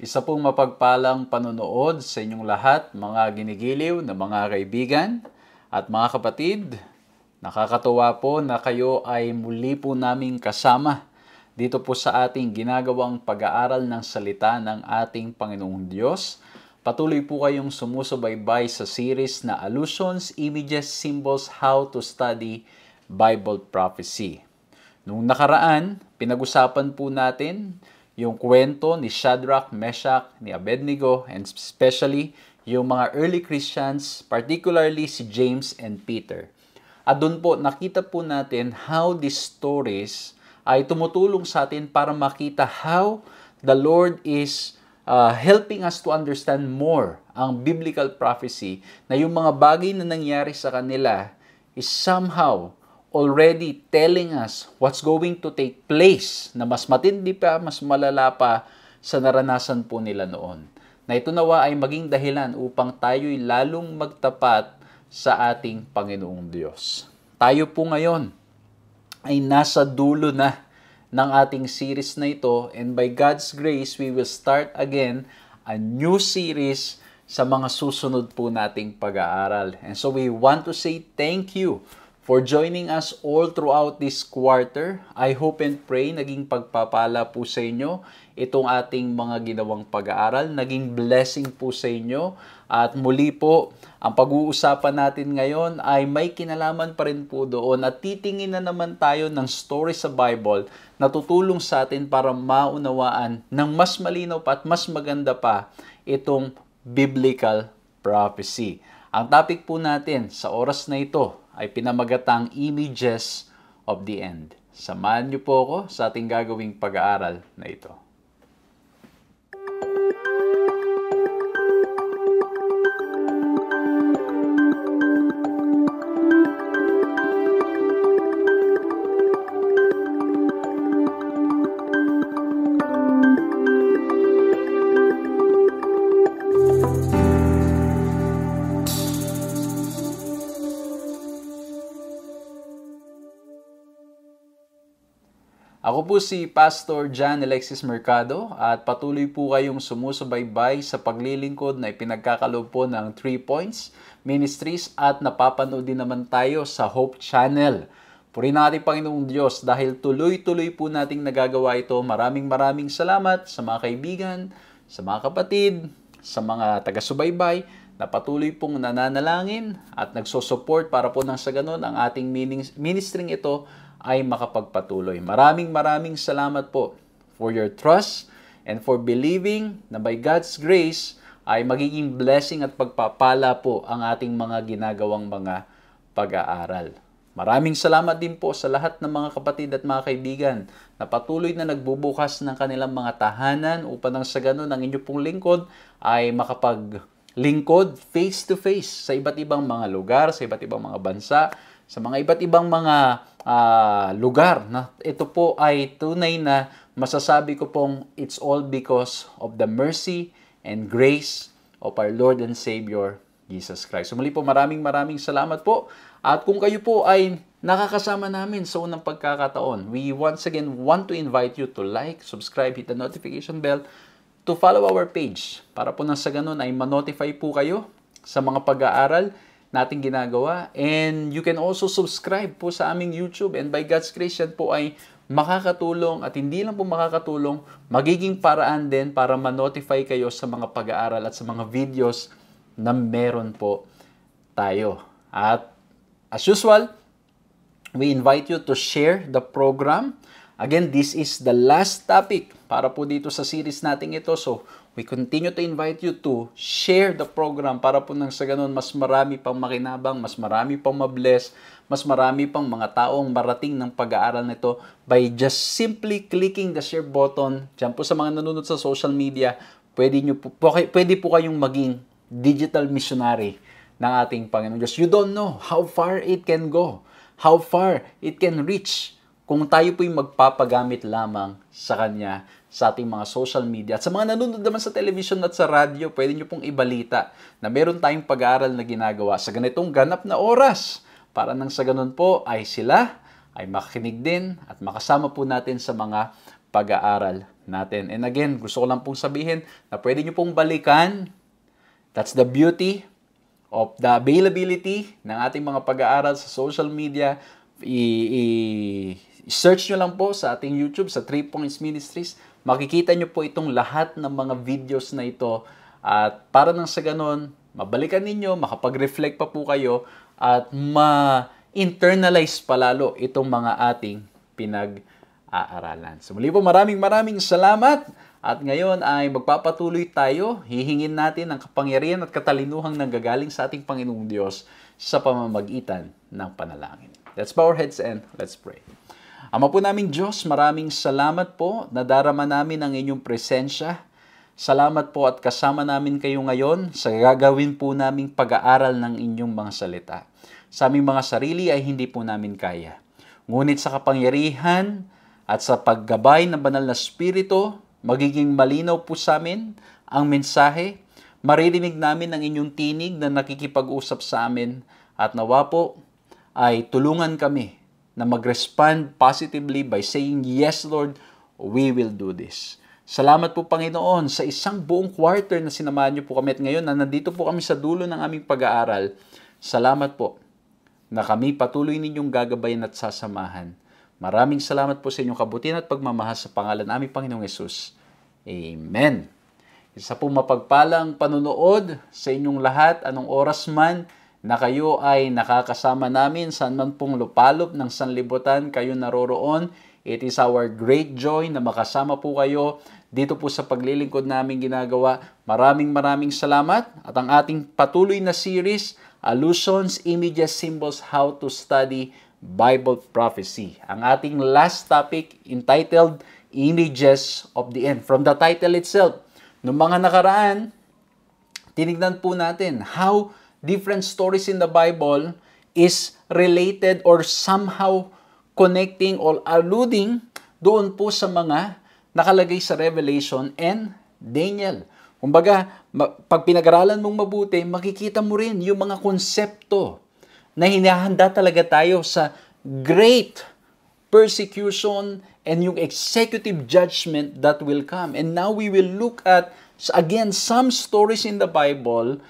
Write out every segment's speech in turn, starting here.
Isa pong mapagpalang panonood sa inyong lahat, mga ginigiliw na mga kaibigan at mga kapatid. Nakakatuwa po na kayo ay muli po naming kasama dito po sa ating ginagawang pag-aaral ng salita ng ating Panginoong Diyos. Patuloy po kayong sumusubaybay sa series na Allusions, Images, Symbols, How to Study Bible Prophecy. Noong nakaraan, pinag-usapan po natin yung kwento ni Shadrach, Meshach, ni Abednego, and especially yung mga early Christians, particularly si James and Peter. At doon po, nakita po natin how these stories ay tumutulong sa atin para makita how the Lord is helping us to understand more ang biblical prophecy na yung mga bagay na nangyari sa kanila is somehow already telling us what's going to take place na mas matindi pa, mas malala pa sa naranasan po nila noon. Na ito nawa ay maging dahilan upang tayo'y lalong magtapat sa ating Panginoong Diyos. Tayo po ngayon ay nasa dulo na ng ating series na ito, and by God's grace, we will start again a new series sa mga susunod po nating pag-aaral. And so we want to say thank you for joining us all throughout this quarter. I hope and pray naging pagpapala po sa inyo itong ating mga ginawang pag-aaral. Naging blessing po sa inyo. At muli po, ang pag-uusapan natin ngayon ay may kinalaman pa rin po doon at titingin na naman tayo ng story sa Bible na tutulong sa atin para maunawaan ng mas malinaw pa at mas maganda pa itong biblical prophecy. Ang topic po natin sa oras na ito ay pinamagatang Images of the End. Samahan niyo po ako sa ating gagawing pag-aaral na ito. Ako po si Pastor John Alexis Mercado at patuloy po kayong sumusubaybay sa paglilingkod na ipinagkakaloob po ng 3 Points Ministries at napapanood din naman tayo sa Hope Channel. Purihin ang ating Panginoong Diyos dahil tuloy-tuloy po nating nagagawa ito. Maraming salamat sa mga kaibigan, sa mga kapatid, sa mga taga-subaybay na patuloy pong nananalangin at nagsosupport para po nang sa ganun ang ating ministering ito ay makapagpatuloy. Maraming salamat po for your trust and for believing na by God's grace ay magiging blessing at pagpapala po ang ating mga ginagawang mga pag-aaral. Maraming salamat din po sa lahat ng mga kapatid at mga kaibigan na patuloy na nagbubukas ng kanilang mga tahanan upang nang sa ganun ang inyong pong lingkod ay makapaglingkod face to face sa iba't ibang mga lugar, sa iba't ibang mga bansa, sa mga iba't ibang mga lugar na ito po ay tunay na masasabi ko pong it's all because of the mercy and grace of our Lord and Savior Jesus Christ. So muli po maraming salamat po. At kung kayo po ay nakakasama namin sa unang pagkakataon, we once again want to invite you to like, subscribe, hit the notification bell, to follow our page para po nang sa ganun ay ma-notify po kayo sa mga pag-aaral nating ginagawa. And you can also subscribe po sa aming YouTube, and by God's grace yan po ay makakatulong, at hindi lang po makakatulong, magiging paraan din para ma-notify kayo sa mga pag-aaral at sa mga videos na meron po tayo. At as usual, we invite you to share the program. Again, this is the last topic para po dito sa series natin ito. So, we continue to invite you to share the program para po nang sa ganun mas marami pang makinabang, mas marami pang mabless, mas marami pang mga taong marating ng pag-aaral nito by just simply clicking the share button. Diyan po sa mga nanonood sa social media, pwede po kayong maging digital missionary ng ating Panginoon Diyos. You don't know how far it can go, how far it can reach kung tayo po'y magpapagamit lamang sa Kanya sa ating mga social media. At sa mga nanonood naman sa television at sa radyo, pwede nyo pong ibalita na meron tayong pag-aaral na ginagawa sa ganitong ganap na oras para nang sa ganun po ay sila ay makinig din at makasama po natin sa mga pag-aaral natin. And again, gusto ko lang pong sabihin na pwede nyo pong balikan. That's the beauty of the availability ng ating mga pag-aaral sa social media. I-search nyo lang po sa ating YouTube, sa 3 Points Ministries. Makikita nyo po itong lahat ng mga videos na ito. At para nang sa ganun, mabalikan ninyo, makapag-reflect pa po kayo, at ma-internalize palalo itong mga ating pinag-aaralan. So muli po maraming salamat. At ngayon ay magpapatuloy tayo. Hihingin natin ang kapangyarihan at katalinuhang nanggagaling sa ating Panginoong Diyos sa pamamagitan ng panalangin. Let's bow our heads and let's pray. Ama po naming Diyos, maraming salamat po na darama namin ang inyong presensya. Salamat po at kasama namin kayo ngayon sa gagawin po naming pag-aaral ng inyong mga salita. Sa aming mga sarili ay hindi po namin kaya. Ngunit sa kapangyarihan at sa paggabay ng banal na Espiritu, magiging malinaw po sa amin ang mensahe. Maririnig namin ang inyong tinig na nakikipag-usap sa amin, at nawa po ay tulungan kami na mag-respond positively by saying, "Yes, Lord, we will do this." Salamat po, Panginoon, sa isang buong quarter na sinamahan niyo po kami at ngayon na nandito po kami sa dulo ng aming pag-aaral. Salamat po na kami patuloy ninyong gagabayan at sasamahan. Maraming salamat po sa inyong kabutihan at pagmamahal sa pangalan ng aming Panginoong Yesus. Amen. Isa po mapagpalang panunood sa inyong lahat, anong oras man na kayo ay nakakasama namin, saan man pong lupalop ng sanlibutan kayo naroroon. It is our great joy na makasama po kayo dito po sa paglilingkod namin ginagawa. Maraming salamat at ang ating patuloy na series, Allusions, Images, Symbols, How to Study Bible Prophecy. Ang ating last topic entitled Images of the End. From the title itself, noong mga nakaraan, tinignan po natin how different stories in the Bible is related or somehow connecting or alluding doon po sa mga nakalagay sa Revelation and Daniel. Kumbaga, pag pinag-aralan mong mabuti, makikita mo rin yung mga konsepto na hinahanda talaga tayo sa great persecution and yung executive judgment that will come. And now we will look at, again, some stories in the Bible,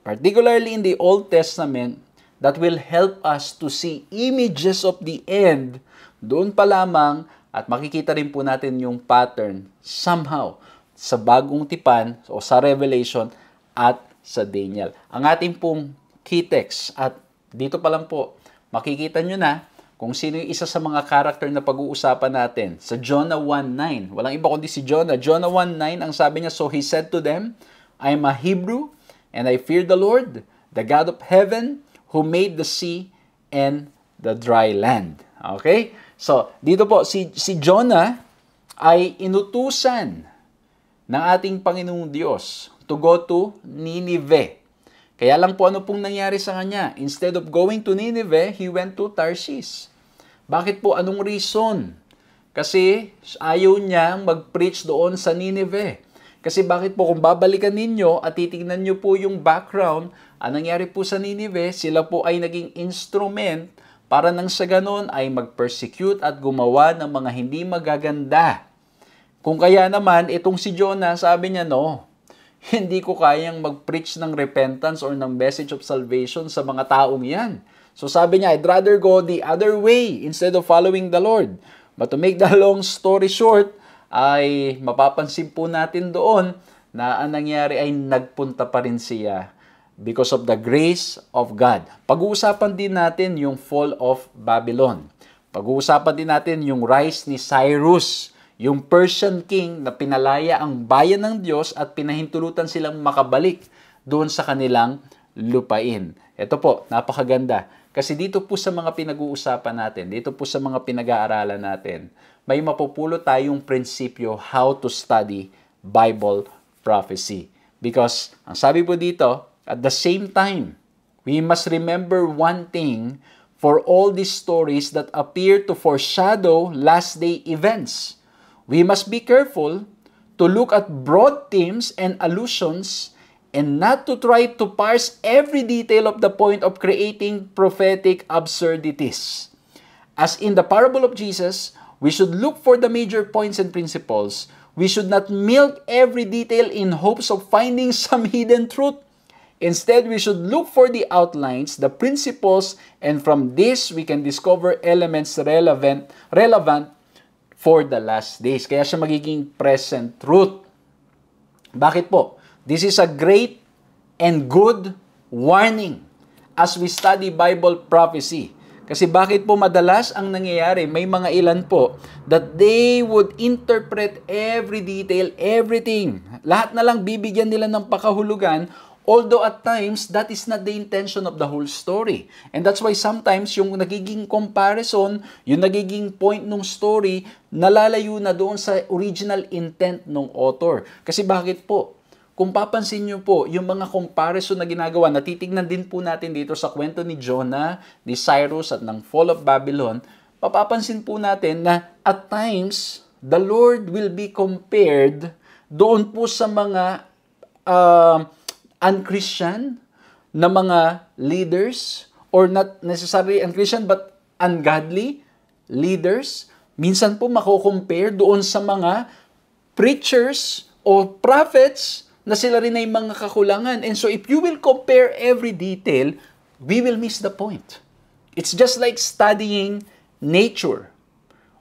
particularly in the Old Testament, that will help us to see images of the end doon pa lamang at makikita rin po natin yung pattern somehow sa Bagong Tipan o sa Revelation at sa Daniel. Ang ating pong key text at dito pa lang po, makikita nyo na kung sino yung isa sa mga character na pag-uusapan natin. Sa Jonah 1:9, walang iba kundi si Jonah. Jonah 1:9, ang sabi niya, "So he said to them, I am a Hebrew, and I fear the Lord, the God of heaven, who made the sea and the dry land." Okay? So, dito po, si Jonah ay inutusan ng ating Panginoong Diyos to go to Nineveh. Kaya lang po ano pong nangyari sa kanya? Instead of going to Nineveh, he went to Tarshish. Bakit po? Anong reason? Kasi ayaw niya mag-preach doon sa Nineveh. Kasi bakit po kung babalikan ninyo at titignan nyo po yung background, ang nangyari po sa Nineveh, sila po ay naging instrument para nang sa ganon ay mag-persecute at gumawa ng mga hindi magaganda. Kung kaya naman, itong si Jonah, sabi niya, no, hindi ko kayang mag-preach ng repentance or ng message of salvation sa mga taong yan. So sabi niya, I'd rather go the other way instead of following the Lord. But to make the long story short, ay mapapansin po natin doon na ang nangyari ay nagpunta pa rin siya because of the grace of God. Pag-uusapan din natin yung fall of Babylon. Pag-uusapan din natin yung rise ni Cyrus, yung Persian king na pinalaya ang bayan ng Diyos at pinahintulutan silang makabalik doon sa kanilang lupain. Ito po, napakaganda. Kasi dito po sa mga pinag-uusapan natin, dito po sa mga pinag-aaralan natin, may mapupulot tayong prinsipyo how to study Bible prophecy. Because, ang sabi po dito, at the same time, we must remember one thing for all these stories that appear to foreshadow last day events. We must be careful to look at broad themes and allusions and not to try to parse every detail of the point of creating prophetic absurdities. As in the parable of Jesus, we should look for the major points and principles. We should not milk every detail in hopes of finding some hidden truth. Instead, we should look for the outlines, the principles, and from this, we can discover elements relevant for the last days. Kaya siya magiging present truth. Bakit po? This is a great and good warning as we study Bible prophecy. Kasi bakit po madalas ang nangyayari, may mga ilan po, that they would interpret every detail, everything. Lahat na lang bibigyan nila ng pakahulugan, although at times, that is not the intention of the whole story. And that's why sometimes yung nagiging comparison, yung nagiging point ng story, nalalayo na doon sa original intent ng author. Kasi bakit po? Kung papansin nyo po, yung mga comparison na ginagawa, natitignan din po natin dito sa kwento ni Jonah, ni Cyrus at ng fall of Babylon, papapansin po natin na at times, the Lord will be compared doon po sa mga unchristian na mga leaders or not necessarily unchristian but ungodly leaders, minsan po mako-compare doon sa mga preachers o prophets na sila rin ay mga kakulangan. And so if you will compare every detail, we will miss the point. It's just like studying nature.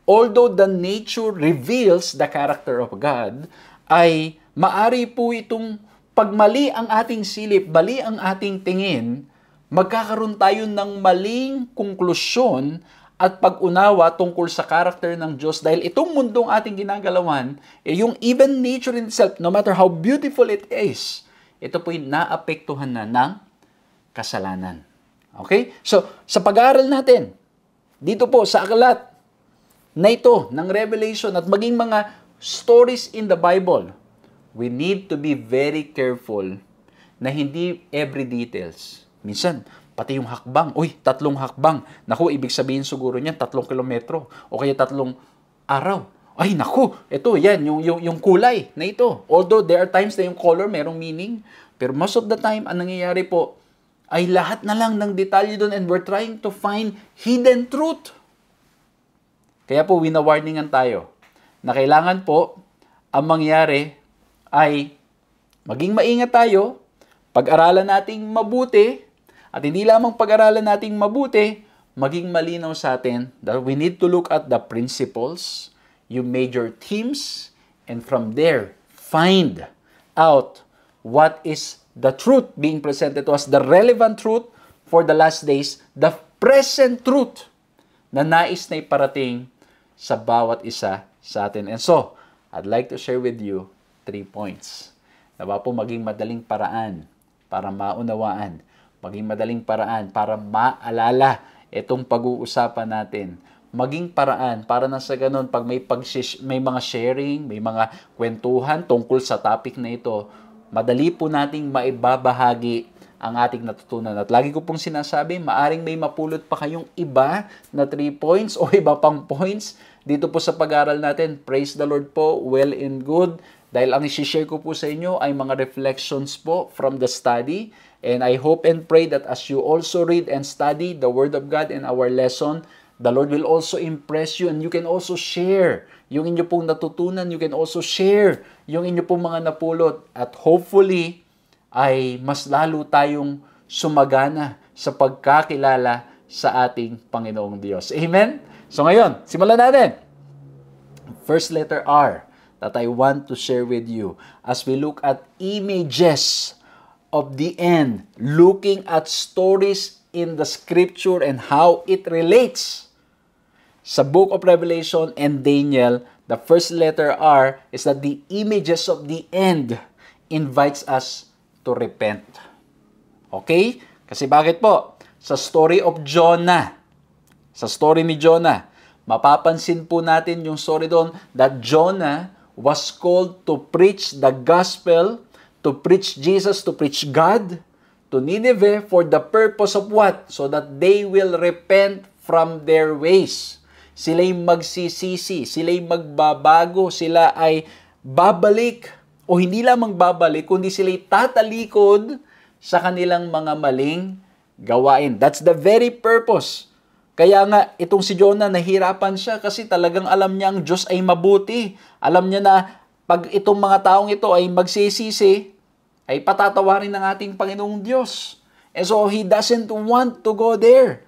Although the nature reveals the character of God, ay maari po itong pag mali ang ating silip, mali ang ating tingin, magkakaroon tayo ng maling konklusyon at pag-unawa tungkol sa character ng Diyos dahil itong mundong ating ginagalawan, yung even nature in itself, no matter how beautiful it is, ito po'y naapektuhan na ng kasalanan. Okay? So, sa pag-aaral natin, dito po sa aklat na ito ng Revelation at maging mga stories in the Bible, we need to be very careful na hindi every details. Minsan, pati yung hakbang, 3 hakbang. Naku, ibig sabihin siguro niyan 3 kilometro o kaya 3 araw. Ay, naku, ito, yan, yung kulay na ito. Although there are times na yung color merong meaning, pero most of the time, ang nangyayari po, ay lahat na lang ng detalye doon and we're trying to find hidden truth. Kaya po, wina-warningan tayo na kailangan po, ang mangyari ay maging maingat tayo, pag-aralan nating mabuti, at hindi lamang pag-aralan nating mabuti, maging malinaw sa atin that we need to look at the principles, yung major themes, and from there, find out what is the truth being presented to us, the relevant truth for the last days, the present truth na nais na iparating sa bawat isa sa atin. And so, I'd like to share with you 3 points. Nawa po maging madaling paraan para maunawaan, maging madaling paraan para maalala itong pag-uusapan natin. Maging paraan para na sa ganun, pag may mga sharing, may mga kwentuhan tungkol sa topic na ito, madali po nating maibabahagi ang ating natutunan. At lagi ko pong sinasabi, maaring may mapulot pa kayong iba na 3 points o iba pang points dito po sa pag-aaral natin. Praise the Lord po, well and good. Dahil ang isi-share ko po sa inyo ay mga reflections po from the study. And I hope and pray that as you also read and study the Word of God in our lesson, the Lord will also impress you and you can also share yung inyo pong natutunan. You can also share yung inyo pong mga napulot. At hopefully, ay mas lalo tayong sumagana sa pagkakilala sa ating Panginoong Diyos. Amen? So ngayon, simulan natin. First letter R that I want to share with you as we look at images of the end, looking at stories in the Scripture and how it relates sa Book of Revelation and Daniel. The first letter R is that the images of the end invites us to repent. Okay? Kasi bakit po? Sa story of Jonah, sa story ni Jonah, mapapansin po natin yung story doon that Jonah was called to preach the gospel, to preach Jesus, to preach God to Nineveh for the purpose of what? So that they will repent from their ways. Sila'y magsisisi, sila'y magbabago, sila ay babalik o hindi lamang babalik, kundi sila'y tatalikod sa kanilang mga maling gawain. That's the very purpose. Kaya nga, itong si Jonah, nahirapan siya kasi talagang alam niya ang Diyos ay mabuti. Alam niya na pag itong mga taong ito ay magsisisi, ay patatawarin ng ating Panginoong Diyos. And so, he doesn't want to go there.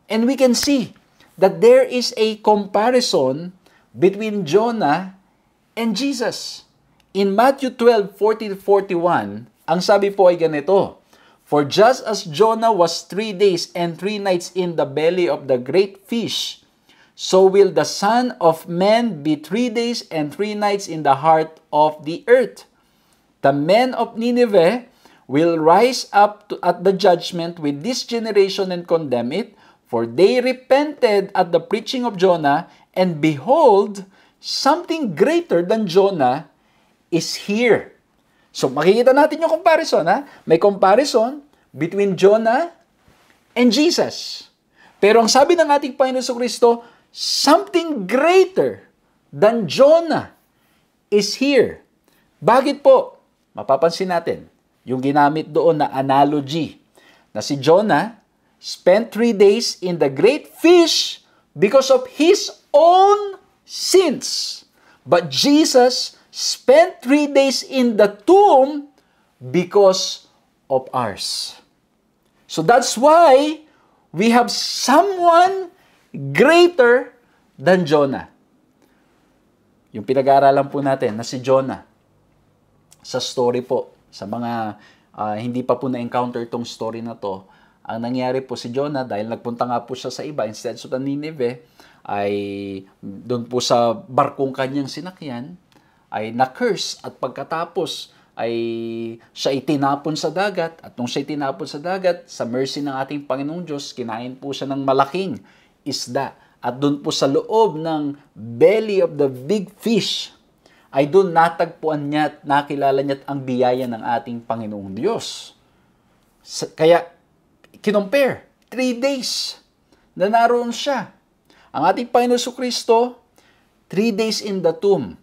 And we can see that there is a comparison between Jonah and Jesus. In Matthew 12:40-41, ang sabi po ay ganito, "For just as Jonah was 3 days and 3 nights in the belly of the great fish, so will the Son of Man be 3 days and 3 nights in the heart of the earth. The men of Nineveh will rise up at the judgment with this generation and condemn it, for they repented at the preaching of Jonah, and behold, something greater than Jonah is here." So, makikita natin yung comparison, ha? May comparison between Jonah and Jesus. Pero ang sabi ng ating Panginoon Kristo, something greater than Jonah is here. Bakit po? Mapapansin natin yung ginamit doon na analogy na si Jonah spent 3 days in the great fish because of his own sins. But Jesus spent 3 days in the tomb because of ours. So that's why we have someone greater than Jonah. Yung pinag-aaralan po natin na si Jonah, sa story po, sa mga hindi pa po na-encounter tong story na to, ang nangyari po si Jonah, dahil nagpunta nga po siya sa iba, instead sa Nineveh, ay doon po sa barkong kanyang sinakyan, ay na-curse at pagkatapos ay siya itinapon sa dagat. At nung siya itinapon sa dagat, sa mercy ng ating Panginoong Diyos, kinain po siya ng malaking isda. At doon po sa loob ng belly of the big fish, ay doon natagpuan niya at nakilala niya ang biyaya ng ating Panginoong Diyos. Kaya, kinompare, 3 days na naroon siya. Ang ating Panginoon Jesucristo, 3 days in the tomb.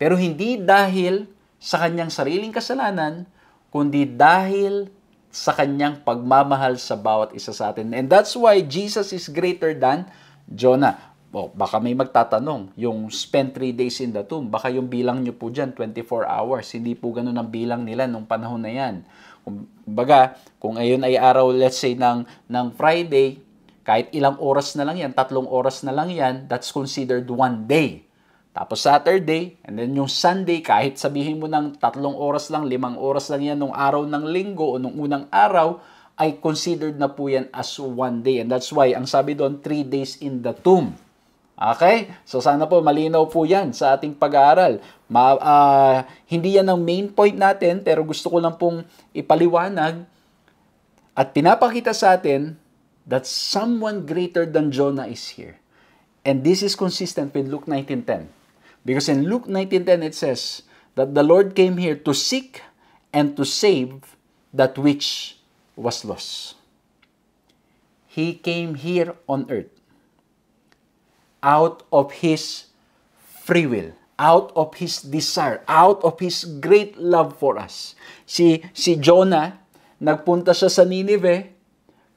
Pero hindi dahil sa kanyang sariling kasalanan, kundi dahil sa kanyang pagmamahal sa bawat isa sa atin. And that's why Jesus is greater than Jonah. Baka may magtatanong, yung spend 3 days in the tomb, baka yung bilang nyo po dyan, 24 hours. Hindi po ganun ang bilang nila nung panahon na yan. Kumbaga, kung ayun ay araw, let's say, ng Friday, kahit ilang oras na lang yan, 3 oras na lang yan, that's considered 1 day. Tapos Saturday, and then yung Sunday, kahit sabihin mo ng 3 oras lang, 5 oras lang yan nung araw ng linggo o nung unang araw, ay considered na po yan as 1 day. And that's why, ang sabi doon, 3 days in the tomb. Okay? So sana po malinaw po yan sa ating pag-aaral. Hindi yan ang main point natin, pero gusto ko lang pong ipaliwanag at pinapakita sa atin that someone greater than Jonah is here. And this is consistent with Luke 19:10. Because in Luke 19:10 it says that the Lord came here to seek and to save that which was lost. He came here on earth out of His free will, out of His desire, out of His great love for us. Si Jonah, nagpunta siya sa Nineveh,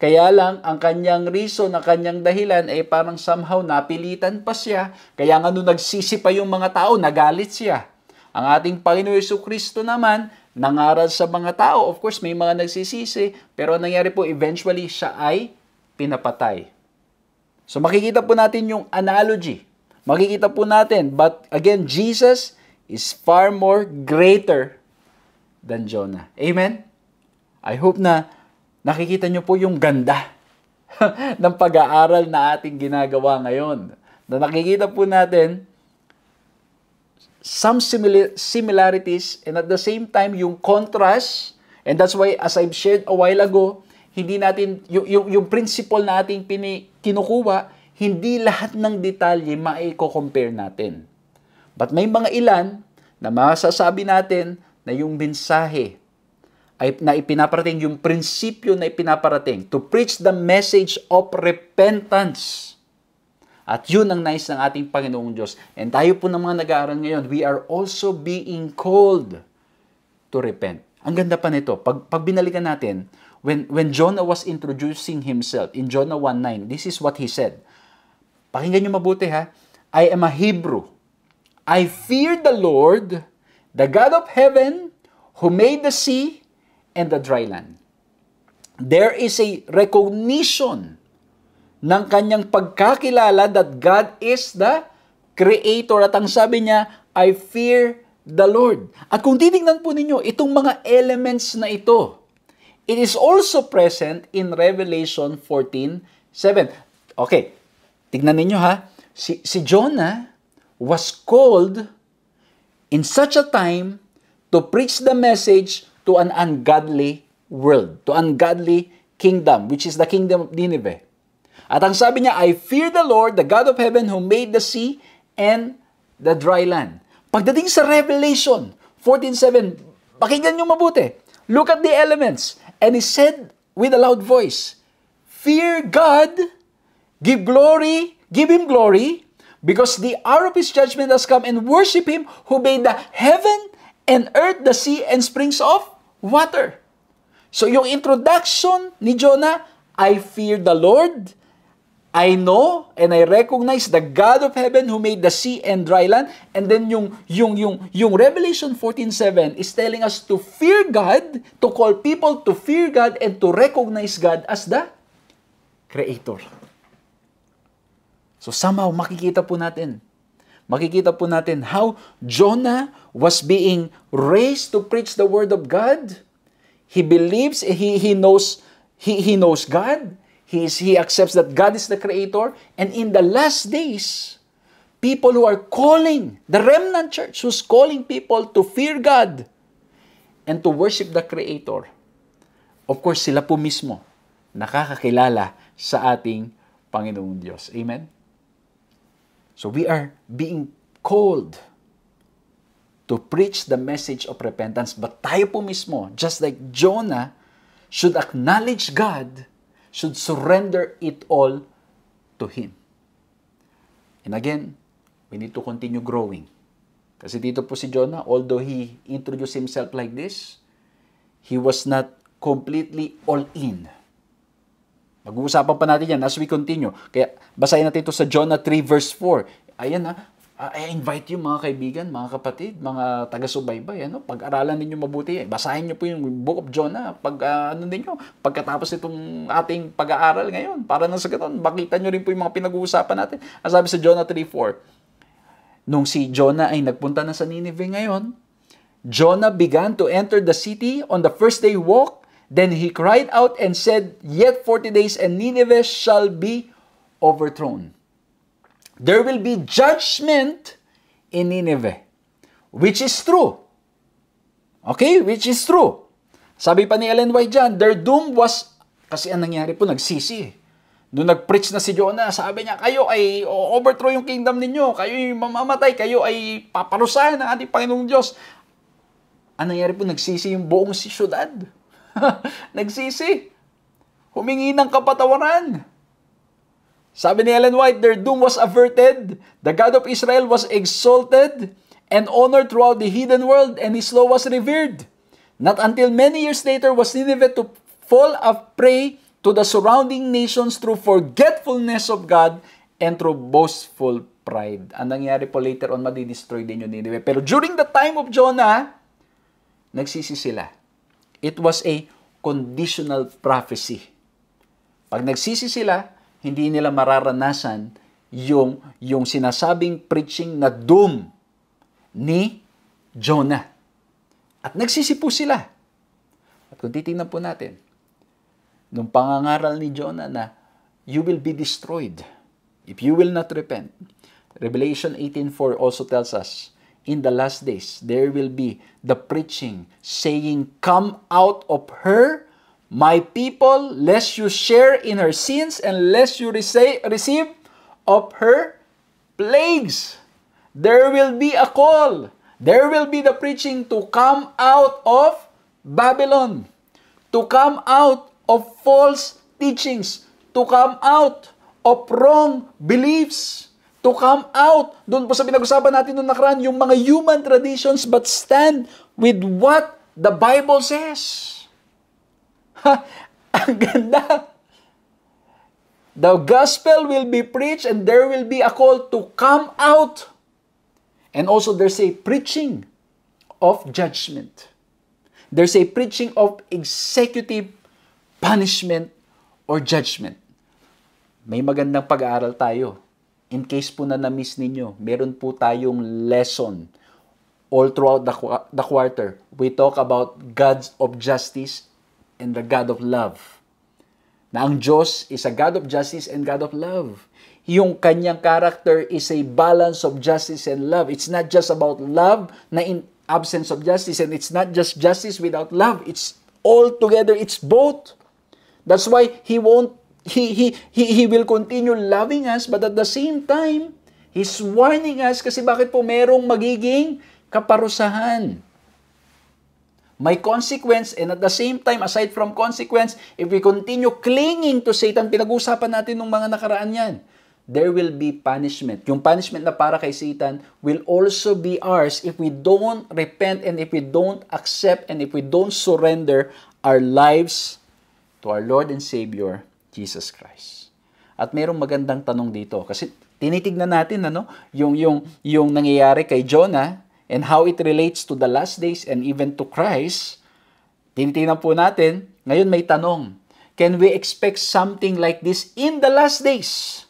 kaya lang, ang kanyang reason, ang kanyang dahilan, ay parang somehow napilitan pa siya. Kaya nga nung nagsisi pa yung mga tao, nagalit siya. Ang ating Panginoon Jesucristo naman, nangaral sa mga tao. Of course, may mga nagsisisi, pero ang nangyari po, eventually, siya ay pinapatay. So makikita po natin yung analogy. Makikita po natin, but again, Jesus is far more greater than Jonah. Amen? I hope na nakikita nyo po yung ganda ng pag-aaral na ating ginagawa ngayon. Na nakikita po natin some similarities and at the same time yung contrast. And that's why, as I've shared a while ago, hindi natin, yung principle na ating kinukuha, hindi lahat ng detalye maiko-compare natin. But may mga ilan na masasabi natin na yung mensahe na ipinaparating, yung prinsipyo na ipinaparating, to preach the message of repentance. At yun ang nais ng ating Panginoong Diyos. And tayo po ng mga nag-aaral ngayon, we are also being called to repent. Ang ganda pa nito, pag binalikan natin, when Jonah was introducing himself, in Jonah 1:9, this is what he said. Pakinggan nyo mabuti ha. I am a Hebrew. I fear the Lord, the God of heaven, who made the sea and the dry land. There is a recognition ng kanyang pagkakilala that God is the Creator. At ang sabi niya, I fear the Lord. At kung titingnan po ninyo, itong mga elements na ito, it is also present in Revelation 14:7. Okay, tignan ninyo ha. Si Jonah was called in such a time to preach the message to an ungodly world, to ungodly kingdom, which is the kingdom of Nineveh. At ang sabi niya, I fear the Lord, the God of heaven, who made the sea and the dry land. Pagdating sa Revelation 14:7, pakinggan niyo mabuti. Look at the elements. And he said with a loud voice, fear God, give Him glory, because the hour of His judgment has come, and worship Him who made the heaven and earth, the sea, and springs of water. So yung introduction ni Jonah, I fear the Lord, I know and I recognize the God of heaven who made the sea and dry land. And then yung Revelation 14:7 is telling us to fear God, to call people to fear God and to recognize God as the Creator. So somehow makikita po natin how Jonah was being raised to preach the word of God. He believes, he knows God. He accepts that God is the Creator. And in the last days, people who are calling, the remnant church who's calling people to fear God and to worship the Creator, of course, sila po mismo nakakakilala sa ating Panginoong Diyos. Amen? So we are being called to preach the message of repentance. But tayo po mismo, just like Jonah, should acknowledge God, should surrender it all to Him. And again, we need to continue growing. Kasi dito po si Jonah, although he introduced himself like this, he was not completely all in. Mag-uusapan pa natin yan as we continue. Kaya basahin natin ito sa Jonah 3 verse 4. Ayan I invite you mga kaibigan, mga kapatid, mga taga-subaybay, pag-aralan ninyo mabuti. Basahin niyo po yung Book of Jonah pagkatapos itong ating pag-aaral ngayon. Para nang sa ganun, makita niyo rin po yung mga pinag-uusapan natin. Ang sabi sa Jonah 3:4, nung si Jonah ay nagpunta na sa Nineveh ngayon, Jonah began to enter the city on the first day walk. Then he cried out and said, "Yet 40 days and Nineveh shall be overthrown. There will be judgment in Nineveh," which is true. Okay? Which is true. Sabi pa ni Ellen White dyan, their doom was, kasi ang nangyari po, nagsisi. Nung nag-preach na si Jonah, sabi niya, kayo ay overthrow yung kingdom ninyo, kayo ay mamamatay, kayo ay paparusahan ng ating Panginoong Diyos. Ang nangyari po, nagsisi yung buong siyudad. Nagsisi. Humingi ng kapatawaran. Sabi ni Ellen White, their doom was averted, the God of Israel was exalted and honored throughout the heathen world, and His law was revered. Not until many years later was Nineveh to fall a prey to the surrounding nations through forgetfulness of God and through boastful pride. Ang nangyari po later on, madidestroy din yung Nineveh. Pero during the time of Jonah, nagsisi sila. It was a conditional prophecy. Pag nagsisi sila, hindi nila mararanasan yung sinasabing preaching na doom ni Jonah. At nagsisi po sila. At kung titingnan po natin, nung pangangaral ni Jonah na you will be destroyed if you will not repent. Revelation 18:4 also tells us, in the last days, there will be the preaching saying, "Come out of her, my people, lest you share in her sins and lest you receive of her plagues." There will be a call. There will be the preaching to come out of Babylon, to come out of false teachings, to come out of wrong beliefs, to come out, doon po sa pinag-usapan natin noong nakaraan, yung mga human traditions but stand with what the Bible says. Ang ganda. The gospel will be preached and there will be a call to come out. And also there's a preaching of judgment. There's a preaching of executive punishment or judgment. May magandang pag-aaral tayo. In case po na na-miss ninyo, meron po tayong lesson all throughout the quarter. We talk about God's of justice and the God of love. Na ang Diyos is a God of justice and God of love. Yung kanyang character is a balance of justice and love. It's not just about love na in absence of justice, and it's not just justice without love. It's all together. It's both. That's why He will continue loving us, but at the same time, He's warning us kasi bakit po merong magiging kaparusahan. May consequence, and at the same time, aside from consequence, if we continue clinging to Satan, pinag-usapan natin nung mga nakaraan yan, there will be punishment. Yung punishment na para kay Satan will also be ours if we don't repent and if we don't accept and if we don't surrender our lives to our Lord and Savior, Jesus Christ. At mayroong magandang tanong dito. Kasi tinitignan natin yung nangyayari kay Jonah and how it relates to the last days and even to Christ. Tinitingnan po natin. Ngayon may tanong. Can we expect something like this in the last days?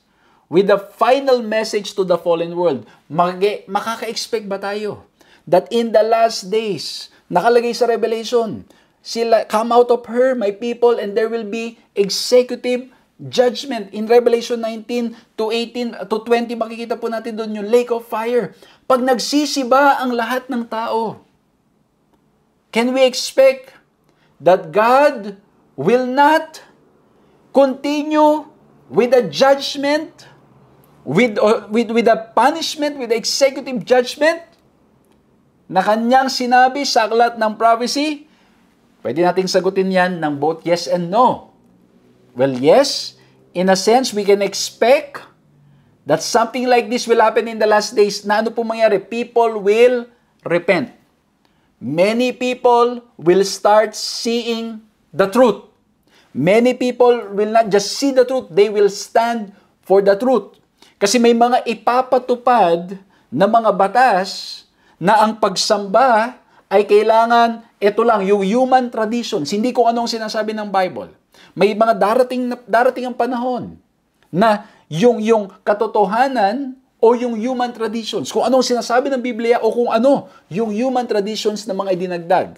With the final message to the fallen world. Makaka-expect ba tayo? That in the last days, nakalagay sa Revelation, sila, come out of her, my people, and there will be executive judgment. In Revelation 19 to 18 to 20, makikita po natin doon yung lake of fire. Pag nagsisiba ang lahat ng tao, can we expect that God will not continue with the judgment, with the punishment, with the executive judgment na kanyang sinabi sa aklat ng prophecy? Pwede nating sagutin yan ng both yes and no. Well, yes, in a sense, we can expect that something like this will happen in the last days. Na ano po mangyari? People will repent. Many people will start seeing the truth. Many people will not just see the truth, they will stand for the truth. Kasi may mga ipapatupad na mga batas na ang pagsamba ay kailangan, ito lang, yung human traditions, hindi kung anong sinasabi ng Bible. May mga darating ang panahon na yung katotohanan o yung human traditions, kung anong sinasabi ng Biblia o kung ano yung human traditions na mga idinagdag.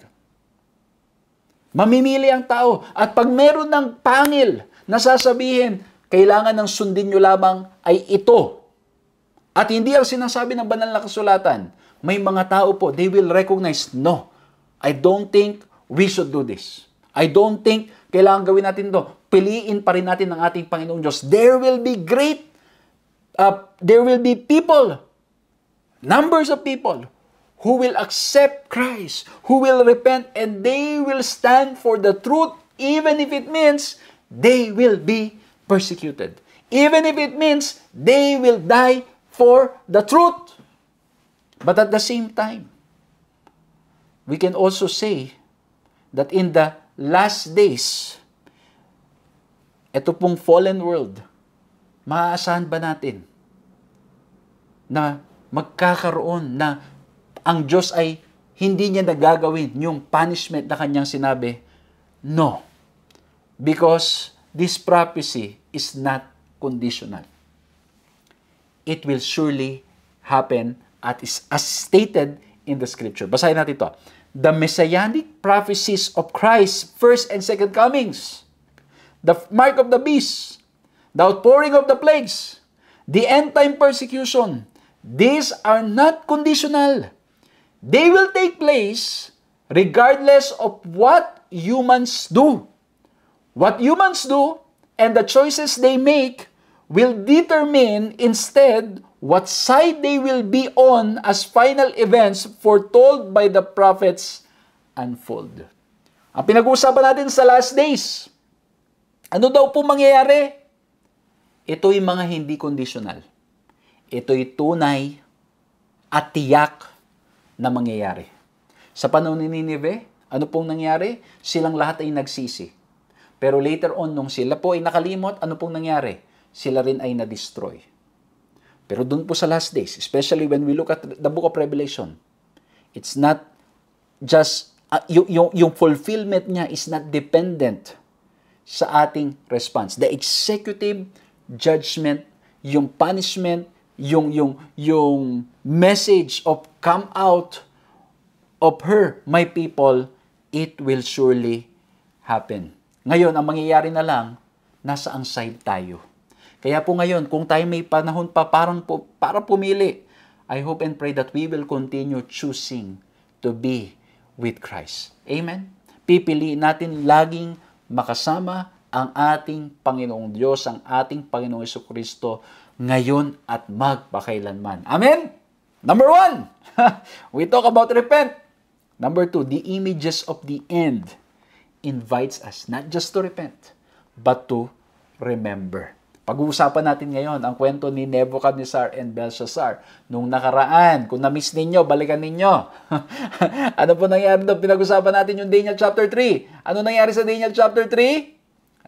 Mamimili ang tao. At pag meron ng pangil na sasabihin, kailangan ng sundin nyo lamang ay ito. At hindi ang sinasabi ng banal na kasulatan. May mga tao po, they will recognize, no, I don't think we should do this. I don't think kailangan gawin natin to. Piliin pa rin natin ang ating Panginoong Diyos. There will be people, numbers of people, who will accept Christ, who will repent, and they will stand for the truth, even if it means they will be persecuted. Even if it means they will die for the truth. But at the same time, we can also say that in the last days, ito pong fallen world, maaasahan ba natin na magkakaroon na ang Diyos ay hindi niya nagagawin yung punishment na kanyang sinabi? No. Because this prophecy is not conditional. It will surely happen as stated in the scripture. Basahin natin ito. The messianic prophecies of Christ's first and second comings, the mark of the beast, the outpouring of the plagues, the end-time persecution, these are not conditional. They will take place regardless of what humans do. What humans do and the choices they make will determine instead what side they will be on as final events foretold by the prophets unfold. Ang pinag-uusapan natin sa last days, ano daw po mangyayari? Ito'y mga hindi conditional. Ito'y tunay at tiyak na mangyayari. Sa panahon ni Nineveh, ano pong nangyari? Silang lahat ay nagsisi. Pero later on, nung sila po ay nakalimot, ano pong nangyari? Sila rin ay na-destroy. Pero dun po sa last days, especially when we look at the book of Revelation, it's not just, yung fulfillment niya is not dependent sa ating response. The executive judgment, yung punishment, yung message of come out of her, my people, it will surely happen. Ngayon, ang mangyayari na lang, nasa ang side tayo. Kaya po ngayon, kung tayo may panahon pa para pumili, I hope and pray that we will continue choosing to be with Christ. Amen? Pipiliin natin laging makasama ang ating Panginoong Diyos, ang ating Panginoong Jesucristo ngayon at magpakailanman. Amen? Number 1, we talk about repent. Number 2, the images of the end invites us not just to repent, but to remember. Pag-uusapan natin ngayon ang kwento ni Nebuchadnezzar and Belshazzar. Nung nakaraan, kung na-miss ninyo, balikan ninyo. Ano po nangyari doon? Pinag-usapan natin yung Daniel chapter 3. Ano nangyari sa Daniel chapter 3?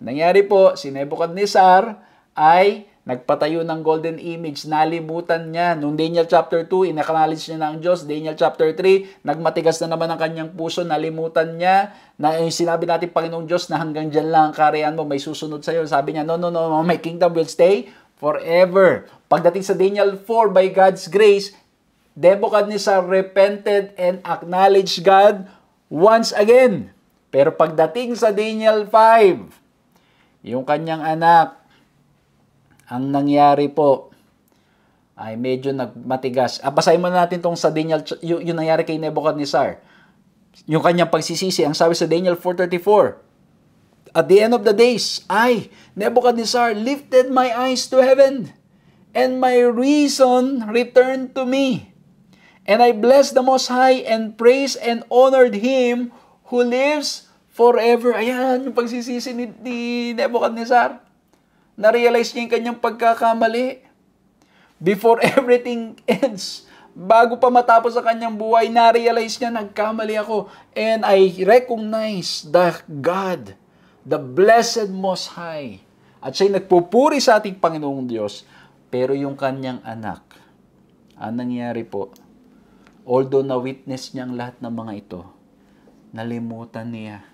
Nangyari po, si Nebuchadnezzar ay nagpatayo ng golden image, nalimutan niya. Noong Daniel chapter 2, in-acknowledge niya na ang Diyos. Daniel chapter 3, nagmatigas na naman ang kanyang puso, nalimutan niya na sinabi natin, Panginoong Diyos, na hanggang dyan lang ang kaharian mo, may susunod sa'yo. Sabi niya, no, my kingdom will stay forever. Pagdating sa Daniel 4, by God's grace, Nebuchadnezzar repented and acknowledged God once again. Pero pagdating sa Daniel 5, yung kanyang anak, ang nangyari po ay medyo nagmatigas. Basahin muna natin itong sa Daniel, yung nangyari kay Nebuchadnezzar. Yung kanyang pagsisisi, ang sabi sa Daniel 4:34, at the end of the days, I, Nebuchadnezzar, lifted my eyes to heaven, and my reason returned to me. And I blessed the Most High, and praised and honored Him who lives forever. Ayan, yung pagsisisi ni Nebuchadnezzar. Na-realize niya yung kanyang pagkakamali. Before everything ends, bago pa matapos ang kanyang buhay, na-realize niya, nagkamali ako. And I recognize the God, the blessed Most High. At siya'y nagpupuri sa ating Panginoong Diyos. Pero yung kanyang anak, ang nangyari po, although na-witness niya ang lahat ng mga ito, nalimutan niya.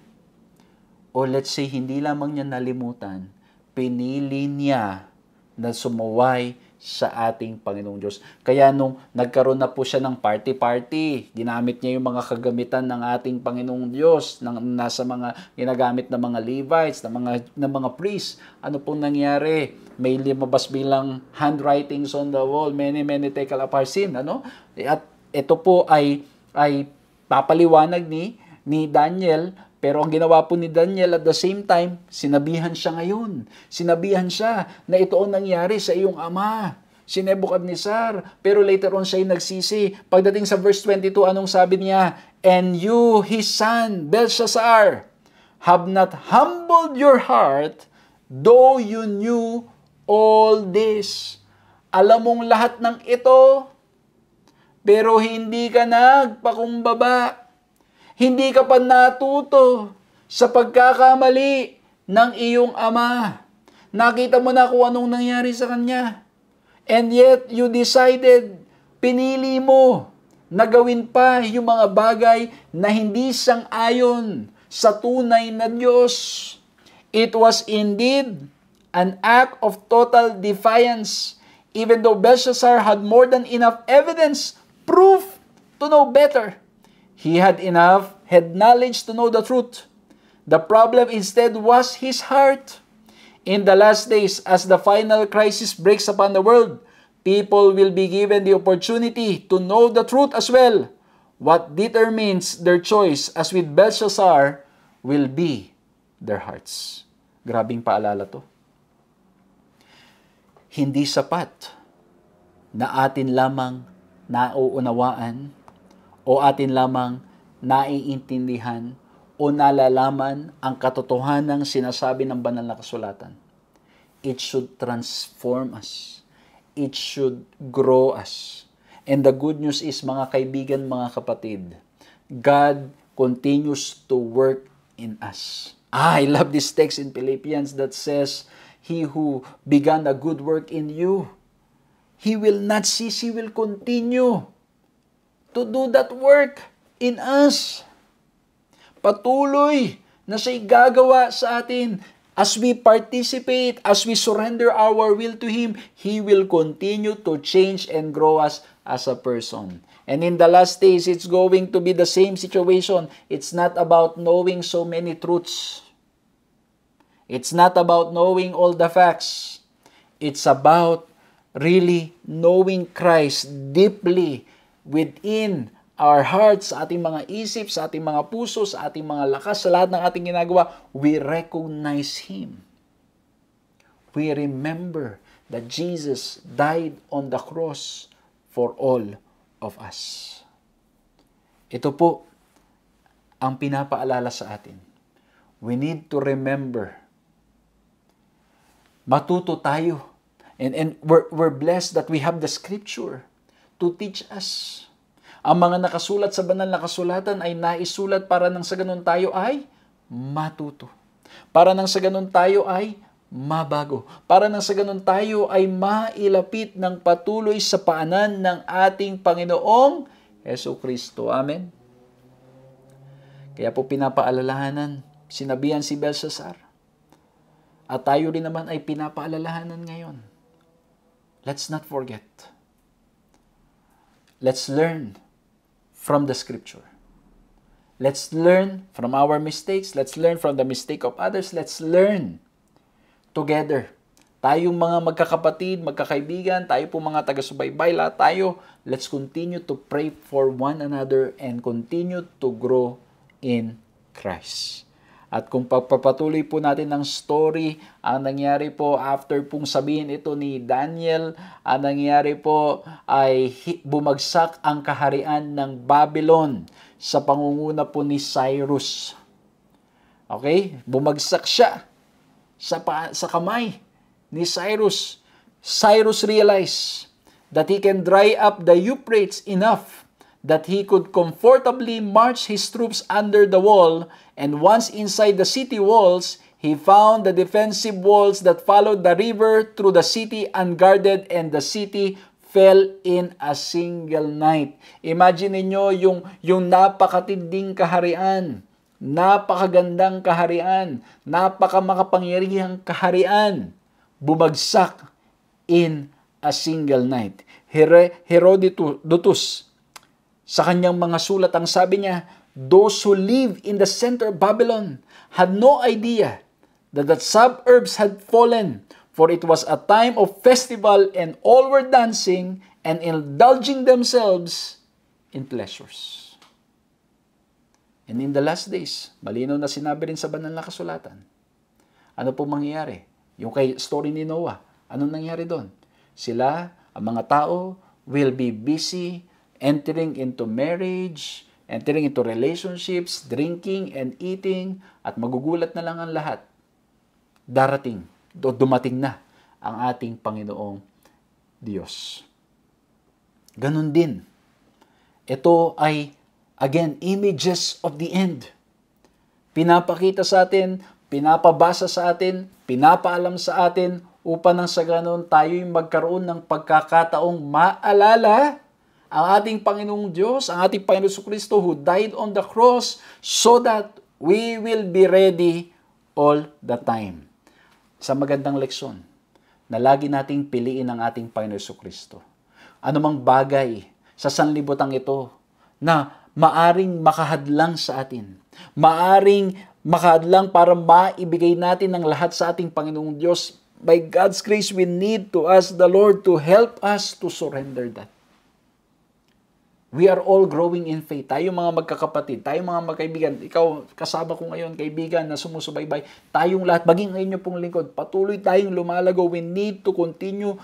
O let's say, hindi lamang niya nalimutan, pinili niya na sumuway sa ating Panginoong Diyos. Kaya nung nagkaroon na po siya ng party-party, ginamit niya yung mga kagamitan ng ating Panginoong Diyos, nasa mga ginagamit ng mga Levites, ng mga priests. Ano pong nangyari? May lumabas bilang handwritings on the wall, many tekel aparsin. Ano? At ito po ay papaliwanag ni Daniel. Pero ang ginawa po ni Daniel at the same time, sinabihan siya ngayon. Sinabihan siya na ito ang nangyari sa iyong ama, si Nebuchadnezzar. Pero later on siya ay nagsisi. Pagdating sa verse 22, anong sabi niya? And you, his son, Belshazzar, have not humbled your heart, though you knew all this. Alam mong lahat ng ito, pero hindi ka nagpakumbaba. Hindi ka pa natuto sa pagkakamali ng iyong ama. Nakita mo na kung anong nangyari sa kanya. And yet, you decided, pinili mo na gawin pa yung mga bagay na hindi sang-ayon sa tunay na Diyos. It was indeed an act of total defiance, even though Belshazzar had more than enough evidence, proof to know better. He had knowledge to know the truth. The problem instead was his heart. In the last days, as the final crisis breaks upon the world, people will be given the opportunity to know the truth as well. What determines their choice, as with Belshazzar, will be their hearts. Grabing paalala to. Hindi sapat na atin lamang nauunawaan o atin lamang naiintindihan o nalalaman ang katotohanang sinasabi ng banal na kasulatan. It should transform us. It should grow us. And the good news is, mga kaibigan, mga kapatid, God continues to work in us. I love this text in Philippians that says, He who began a good work in you, He will not cease, He will continue to do that work in us. Patuloy na siya'y gagawa sa atin. As we participate, as we surrender our will to Him, He will continue to change and grow us as a person. And in the last days, it's going to be the same situation. It's not about knowing so many truths. It's not about knowing all the facts. It's about really knowing Christ deeply within our hearts, sa ating mga isip, sa ating mga puso, sa ating mga lakas, sa lahat ng ating ginagawa. We recognize Him. We remember that Jesus died on the cross for all of us. Ito po ang pinapaalala sa atin. We need to remember. Matuto tayo. And we're blessed that we have the Scripture to teach us. Ang mga nakasulat sa banal na kasulatan ay naisulat para nang sa ganun tayo ay matuto. Para nang sa ganun tayo ay mabago. Para nang sa ganun tayo ay mailapit ng patuloy sa paanan ng ating Panginoong Jesucristo. Amen. Kaya po pinapaalalahanan, sinabihan si Belshazzar. At tayo rin naman ay pinapaalalahanan ngayon. Let's not forget. Let's learn from the Scripture. Let's learn from our mistakes. Let's learn from the mistake of others. Let's learn together. Tayong mga magkakapatid, magkakaibigan, tayo po mga taga-subaybay, lahat tayo, let's continue to pray for one another and continue to grow in Christ. At kung pagpapatuloy po natin ng story, ang nangyari po after pong sabihin ito ni Daniel, ang nangyari po ay bumagsak ang kaharian ng Babylon sa pangunguna po ni Cyrus. Okay? Bumagsak siya sa kamay ni Cyrus. Cyrus realized that he can dry up the Euphrates enough that he could comfortably march his troops under the wall, and once inside the city walls, he found the defensive walls that followed the river through the city unguarded, and the city fell in a single night. Imagine niyo yung napakatinding kaharian, napakagandang kaharian, napakamakapangyarihang kaharian, bumagsak in a single night. Herodotus, sa kanyang mga sulat, ang sabi niya, those who live in the center of Babylon had no idea that the suburbs had fallen, for it was a time of festival and all were dancing and indulging themselves in pleasures. And in the last days, malinaw na sinabi rin sa banal na kasulatan, ano po mangyayari? Yung kay story ni Noah, anong nangyari doon? Sila, ang mga tao, will be busy entering into marriage, entering into relationships, drinking and eating, at magugulat na lang ang lahat. Dumating na ang ating Panginoong Diyos. Ganon din. Ito ay, again, images of the end. Pinapakita sa atin, pinapabasa sa atin, pinapaalam sa atin, upang nang sa ganon tayo'y magkaroon ng pagkakataong maalala ang ating Panginoong Diyos, ang ating Panginoong Jesucristo who died on the cross so that we will be ready all the time. Sa magandang leksyon na lagi nating piliin ang ating Panginoong Jesucristo. Anumang bagay sa sanlibutan ito na maaring makahadlang sa atin, maaring makahadlang para maibigay natin ang lahat sa ating Panginoong Diyos, by God's grace, we need to ask the Lord to help us to surrender that. We are all growing in faith. Tayo mga magkakapatid, tayo mga magkaibigan, ikaw kasama ko ngayon, kaibigan na sumusubaybay, tayong lahat, maging ngayon nyo pong lingkod, patuloy tayong lumalago. We need to continue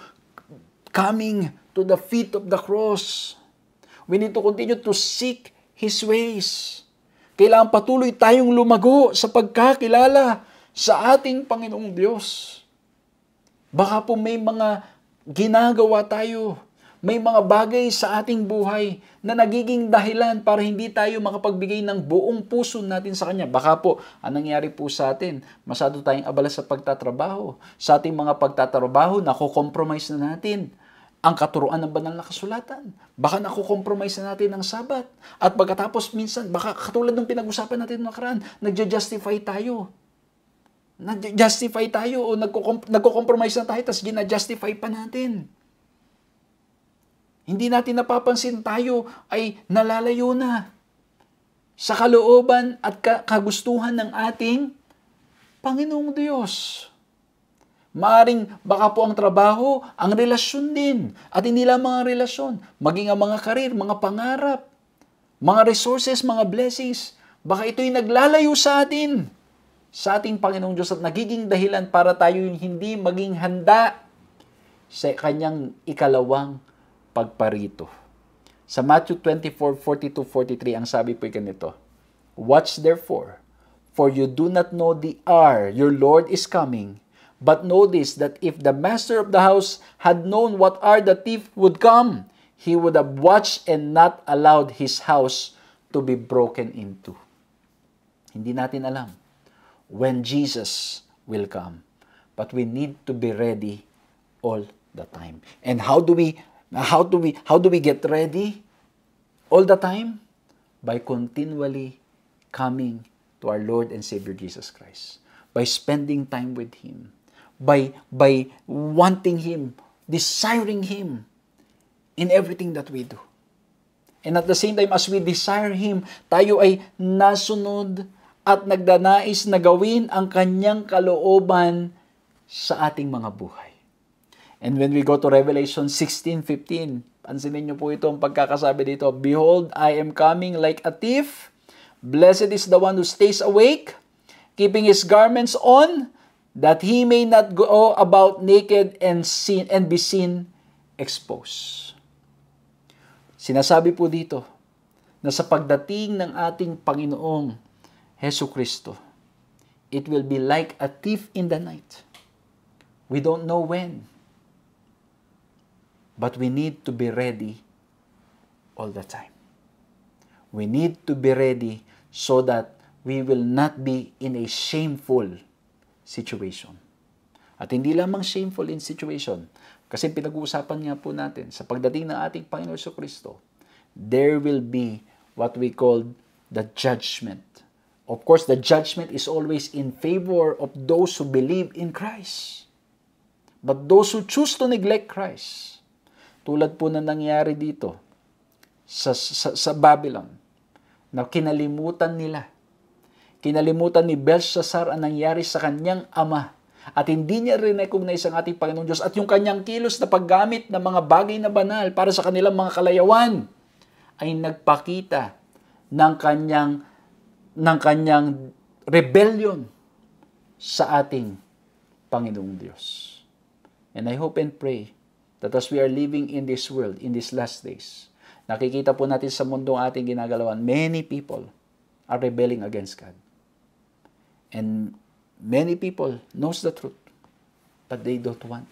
coming to the feet of the cross. We need to continue to seek His ways. Kailangan patuloy tayong lumago sa pagkakilala sa ating Panginoong Diyos. Baka po may mga ginagawa tayo, may mga bagay sa ating buhay na nagiging dahilan para hindi tayo makapagbigay ng buong puso natin sa Kanya. Baka po, anong nangyari po sa atin? Masyado tayong abala sa pagtatrabaho. Sa ating mga pagtatrabaho, nakokompromise na natin ang katuruan ng banal na kasulatan. Baka nakokompromise na natin ang Sabat. At pagkatapos minsan, baka katulad ng pinag-usapan natin ng nakaraan, nagja-justify tayo. Nag-justify tayo o nagko-compromise na tayo, tapos gina-justify pa natin. Hindi natin napapansin tayo ay nalalayo na sa kalooban at kagustuhan ng ating Panginoong Diyos. Maaring baka po ang trabaho, ang relasyon din. At hindi lang mga relasyon, maging ang mga karir, mga pangarap, mga resources, mga blessings. Baka ito'y naglalayo sa atin, sa ating Panginoong Diyos, at nagiging dahilan para tayo hindi maging handa sa Kanyang ikalawang pagparito. Sa Matthew 24:42-43, ang sabi po ganito, watch therefore, for you do not know the hour your Lord is coming, but know this, that if the master of the house had known what hour the thief would come, he would have watched and not allowed his house to be broken into. Hindi natin alam when Jesus will come. but we need to be ready all the time. And how do we get ready all the time? By continually coming to our Lord and Savior Jesus Christ. By spending time with Him. By wanting Him, desiring Him in everything that we do. And at the same time, as we desire Him, tayo ay nasunod at nagdanais na gawin ang Kanyang kalooban sa ating mga buhay. And when we go to Revelation 16:15, pansinin niyo po ito ang pagkakasabi dito, "Behold, I am coming like a thief. Blessed is the one who stays awake, keeping his garments on, that he may not go about naked and be seen exposed." Sinasabi po dito na sa pagdating ng ating Panginoong Hesus Kristo, it will be like a thief in the night. We don't know when. But we need to be ready all the time. We need to be ready so that we will not be in a shameful situation. At hindi lamang shameful in situation, kasi pinag-uusapan nga po natin, sa pagdating ng ating Panginoon Jesucristo, there will be what we call the judgment. Of course, the judgment is always in favor of those who believe in Christ. But those who choose to neglect Christ, tulad po na nangyari dito sa Babylon, na kinalimutan nila. Kinalimutan ni Belshazzar ang nangyari sa kanyang ama. At hindi niya rin-recognize ang ating Panginoon Diyos. At yung kanyang kilos na paggamit ng mga bagay na banal para sa kanilang mga kalayawan ay nagpakita ng kanyang rebellion sa ating Panginoong Diyos. And I hope and pray that as we are living in this world, in these last days, nakikita po natin sa mundong ating ginagalawan, many people are rebelling against God. And many people knows the truth, but they don't want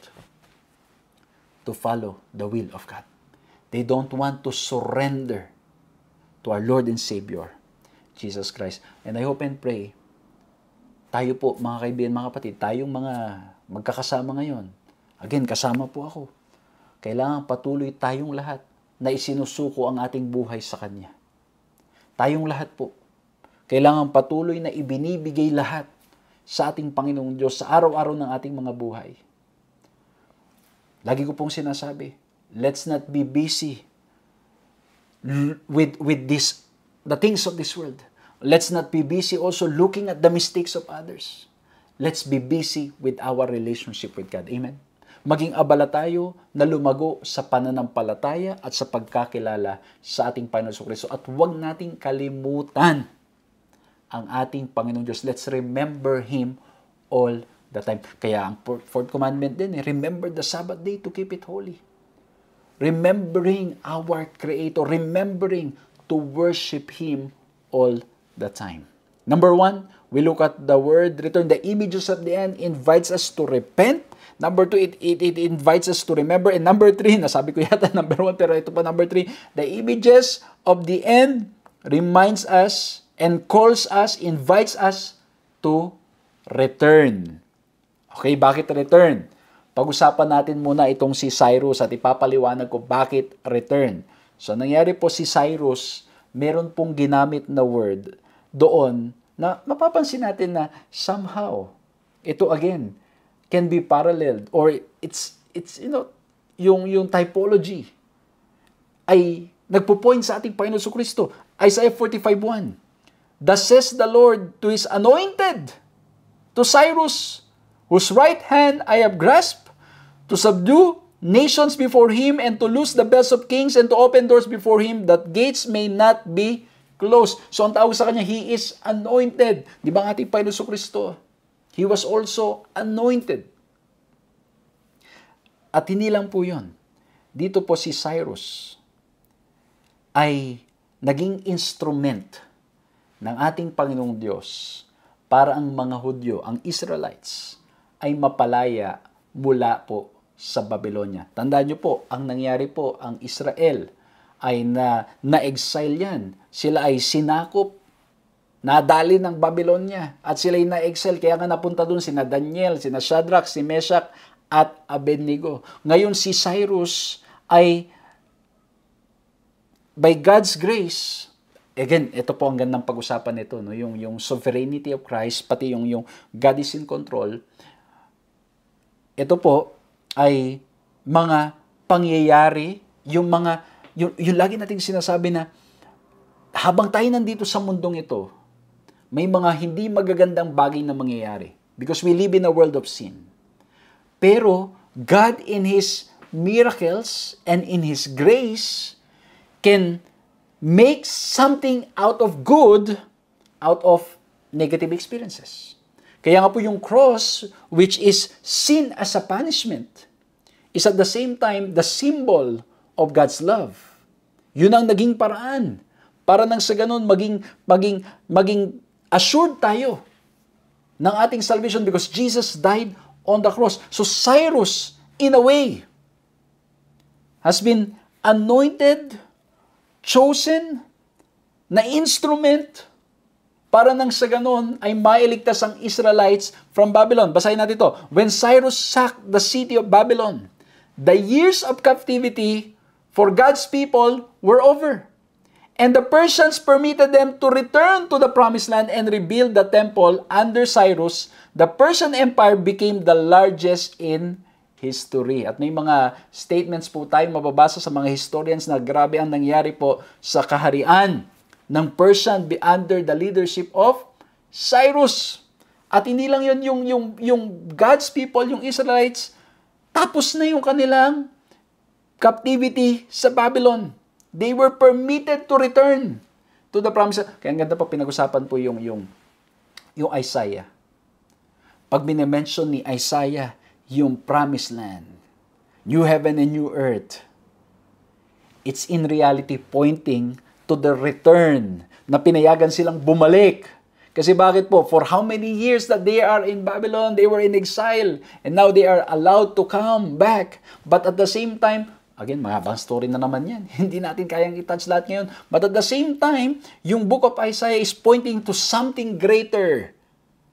to follow the will of God. They don't want to surrender to our Lord and Savior, Jesus Christ. And I hope and pray, tayo po, mga kaibigan, mga kapatid, tayong mga magkakasama ngayon, again, kasama po ako, kailangan patuloy tayong lahat na isinusuko ang ating buhay sa Kanya. Tayong lahat po, kailangan patuloy na ibinibigay lahat sa ating Panginoong Diyos sa araw-araw ng ating mga buhay. Lagi ko pong sinasabi, let's not be busy with the things of this world. Let's not be busy also looking at the mistakes of others. Let's be busy with our relationship with God. Amen? Maging abala tayo na lumago sa pananampalataya at sa pagkakilala sa ating Panginoon Jesucristo. At huwag nating kalimutan ang ating Panginoong Diyos. Let's remember Him all the time. Kaya ang fourth commandment din, remember the Sabbath day to keep it holy. Remembering our Creator, remembering to worship Him all the time. Number 1, we look at the word return. The images at the end invites us to repent. Number 2, it invites us to remember. And number 3, nasabi ko yata number 1, pero ito pa number 3, the images of the end reminds us and calls us, invites us to return. Okay, bakit return? Pag-usapan natin muna itong si Cyrus at ipapaliwanag ko bakit return. So, nangyari po si Cyrus, meron pong ginamit na word doon na mapapansin natin na somehow, ito again, can be paralleled or it's yung typology ay nagpo-point sa ating Panginoon Jesucristo. Isaiah 45:1. Thus says the Lord to His anointed, to Cyrus, whose right hand I have grasped, to subdue nations before Him, and to loose the belts of kings, and to open doors before Him, that gates may not be closed. So ang tawag sa Kanya, He is anointed. Di ba ang ating Panginoon Jesucristo? He was also anointed. At hindi lang po yun. Dito po si Cyrus ay naging instrument ng ating Panginoong Diyos para ang mga Hudyo, ang Israelites, ay mapalaya mula po sa Babylonia. Tandaan niyo po, ang nangyari po, ang Israel ay na-exile yan. Sila ay sinakop Nadali ng Babylonia at sila'y na-exile. Kaya nga napunta doon sina Daniel, sina Shadrach, si Meshach at Abednego. Ngayon si Cyrus ay by God's grace, again, ito po ang gandang pag-usapan nito, no? Yung sovereignty of Christ, pati yung God is in control. Ito po ay mga pangyayari, yung lagi nating sinasabi na habang tayo nandito sa mundong ito, may mga hindi magagandang bagay na mangyayari because we live in a world of sin. Pero God in His miracles and in His grace can make something out of good out of negative experiences. Kaya nga po yung cross, which is sin as a punishment, is at the same time the symbol of God's love. Yun ang naging paraan para nang sa ganun maging assured tayo ng ating salvation because Jesus died on the cross. So Cyrus, in a way, has been anointed, chosen, na instrument para nang sa ganun ay mailigtas ang Israelites from Babylon. Basahin natin ito. When Cyrus sacked the city of Babylon, the years of captivity for God's people were over. And the Persians permitted them to return to the promised land and rebuild the temple under Cyrus. The Persian Empire became the largest in history. At may mga statements po tayong mababasa sa mga historians na grabe ang nangyari po sa kaharian ng Persian under the leadership of Cyrus. At hindi lang yun, yung God's people, yung Israelites, tapos na yung kanilang captivity sa Babylon. They were permitted to return to the promised land. Kaya ang ganda pa pinag-usapan po yung Isaiah. Pag bine-mention ni Isaiah yung promised land, new heaven and new earth, it's in reality pointing to the return na pinayagan silang bumalik. Kasi bakit po? For how many years that they are in Babylon, they were in exile, and now they are allowed to come back. But at the same time, again, mahabang story na naman yan. Hindi natin kayang i-touch lahat ngayon. But at the same time, yung book of Isaiah is pointing to something greater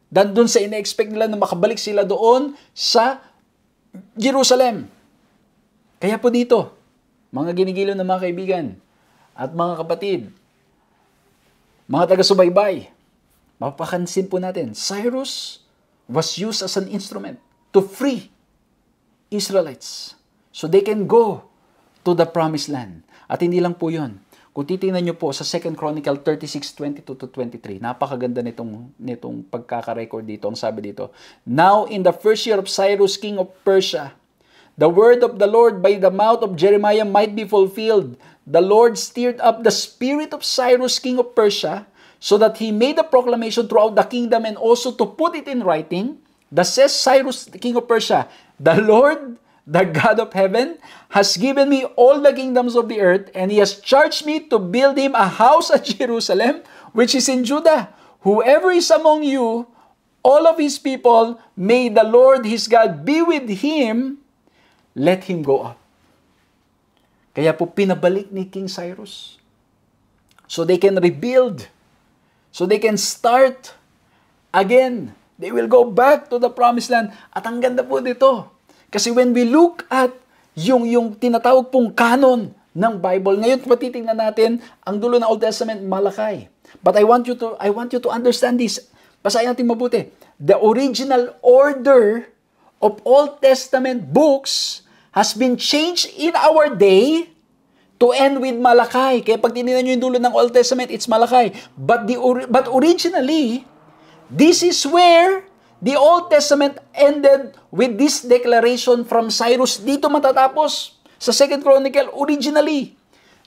than dun sa ina-expect nila na makabalik sila doon sa Jerusalem. Kaya po dito, mga ginigiliw na mga kaibigan at mga kapatid, mga taga-subaybay, mapapansin po natin, Cyrus was used as an instrument to free Israelites so they can go to the promised land. At hindi lang po yun. Kung titingnan nyo po sa 2 Chronicle 36:22-23, napakaganda nitong pagkaka-record dito. Ang sabi dito, Now in the first year of Cyrus, king of Persia, the word of the Lord by the mouth of Jeremiah might be fulfilled. The Lord stirred up the spirit of Cyrus, king of Persia, so that he made a proclamation throughout the kingdom and also to put it in writing. Thus says Cyrus, the king of Persia, the Lord, the God of heaven, has given me all the kingdoms of the earth, and he has charged me to build him a house at Jerusalem, which is in Judah. Whoever is among you, all of his people, may the Lord his God be with him, let him go up. Kaya po pinabalik ni King Cyrus. So they can rebuild. So they can start again. They will go back to the promised land. At ang ganda po dito. Kasi when we look at yung tinatawag pong canon ng Bible, ngayon patitingnan natin ang dulo ng Old Testament, Malachi. But I want you to understand this. Basahin natin mabuti. The original order of Old Testament books has been changed in our day to end with Malachi. Kaya pag tinignan nyo yung dulo ng Old Testament, it's Malachi. But originally, this is where the Old Testament ended with this declaration from Cyrus. Dito matatapos sa 2 Chronicle originally.